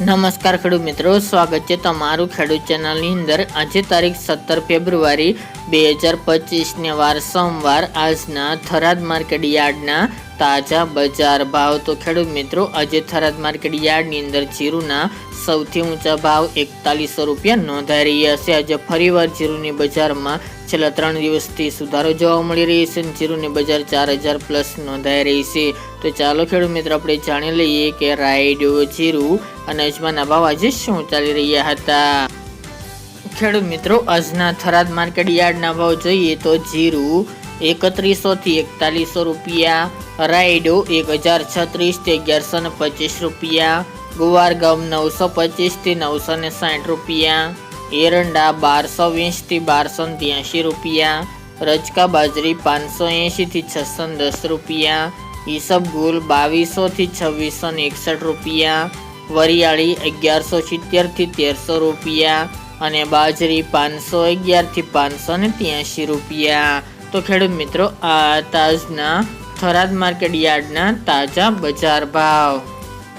નમસ્કાર ખેડૂત મિત્રો, સ્વાગત છે તમારું ખેડૂત ચેનલની અંદર। આજે તારીખ 17 ફેબ્રુઆરી 2025 વાર સોમવાર આજના થરાદ માર્કેટ યાર્ડના તાજા બજાર ભાવ। તો ખેડૂત મિત્રો, આજે થરાદ માર્કેટ યાર્ડની અંદર જીરુના સૌથી ઊંચા ભાવ 4100 રૂપિયા નોંધાઈ રહ્યા છે। આજે ફરીવાર જીરુની બજારમાં છેલ્લા 3 દિવસથી સુધારો જોવા મળી રહ્યો છે। જીરુની બજાર 4000 પ્લસ નોંધાઈ રહી છે। તો ચાલો ખેડૂત મિત્રો, આપણે જાણી લઈએ કે રાયડો, જીરુ અને અજમાના ભાવ આજે શું ચાલી રહ્યા હતા। ખેડૂત મિત્રો, આજના થરાદ માર્કેટ યાર્ડના ભાવ જોઈએ તો જીરુ 3100 થી 4100 રૂપિયા, રાયડો 1036 થી 1125 રૂપિયા, ગુવાર ગમ 925 થી 960 રૂપિયા, એરંડા 1220 થી 1283 રૂપિયા, રજકા બાજરી 580 થી 610 રૂપિયા, ઈસબગુલ 2200 થી 2661 રૂપિયા, વરિયાળી 1170 થી 1300 રૂપિયા અને બાજરી 511 થી 583 રૂપિયા। તો ખેડૂત મિત્રો, આ તાજના થરાદ માર્કેટ યાર્ડના તાજા બજાર ભાવ।